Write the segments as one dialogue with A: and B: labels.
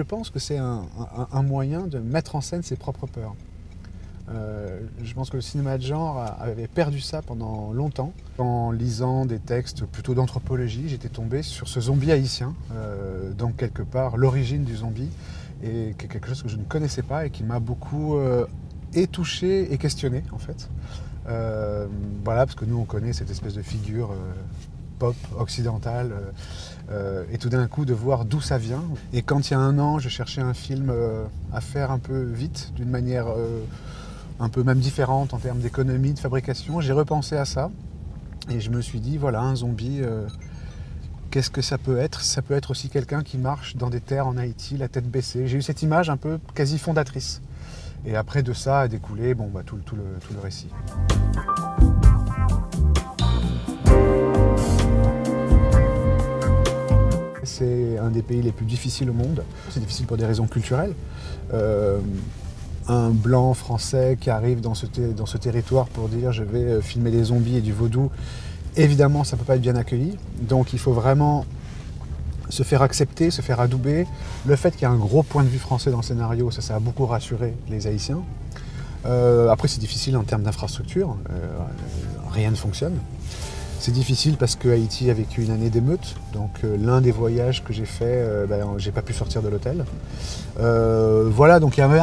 A: pense que c'est un moyen de mettre en scène ses propres peurs. Je pense que le cinéma de genre avait perdu ça pendant longtemps. En lisant des textes plutôt d'anthropologie, j'étais tombé sur ce zombie haïtien, donc quelque part l'origine du zombie, et quelque chose que je ne connaissais pas et qui m'a beaucoup touché et questionné en fait. Voilà, parce que nous on connaît cette espèce de figure pop occidentale, et tout d'un coup de voir d'où ça vient. Et quand il y a un an, je cherchais un film à faire un peu vite, d'une manière un peu même différente en termes d'économie, de fabrication, j'ai repensé à ça et je me suis dit voilà, un zombie, qu'est-ce que ça peut être? Ça peut être aussi quelqu'un qui marche dans des terres en Haïti, la tête baissée. J'ai eu cette image un peu quasi fondatrice. Et après de ça a découlé tout le récit. C'est un des pays les plus difficiles au monde. C'est difficile pour des raisons culturelles. Un blanc français qui arrive dans ce territoire pour dire je vais filmer des zombies et du vaudou, évidemment ça ne peut pas être bien accueilli. Donc il faut vraiment se faire accepter, se faire adouber. Le fait qu'il y ait un gros point de vue français dans le scénario, ça a beaucoup rassuré les Haïtiens. Après c'est difficile en termes d'infrastructure, rien ne fonctionne. C'est difficile parce que Haïti a vécu une année d'émeute, donc l'un des voyages que j'ai fait, j'ai pas pu sortir de l'hôtel. Voilà, donc il y avait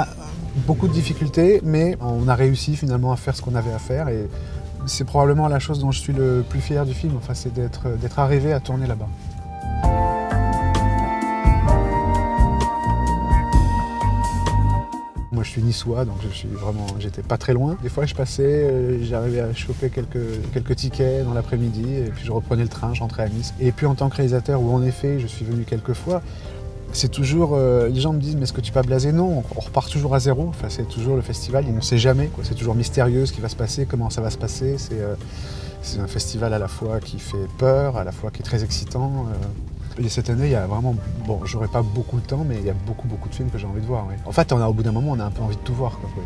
A: beaucoup de difficultés, mais on a réussi finalement à faire ce qu'on avait à faire et c'est probablement la chose dont je suis le plus fier du film, enfin, c'est d'être arrivé à tourner là-bas. Moi je suis niçois, donc j'étais pas très loin. Des fois je passais, j'arrivais à choper quelques tickets dans l'après-midi et puis je reprenais le train, je rentrais à Nice. Et puis en tant que réalisateur, où en effet je suis venu quelques fois, c'est toujours, les gens me disent mais est-ce que tu peux blaser? Non, on repart toujours à zéro, enfin, c'est toujours le festival, on ne sait jamais, c'est toujours mystérieux ce qui va se passer, comment ça va se passer. C'est un festival à la fois qui fait peur, à la fois qui est très excitant. Et cette année, il y a vraiment, j'aurai pas beaucoup de temps, mais il y a beaucoup de films que j'ai envie de voir. Oui. En fait, au bout d'un moment, on a un peu envie de tout voir. Oui.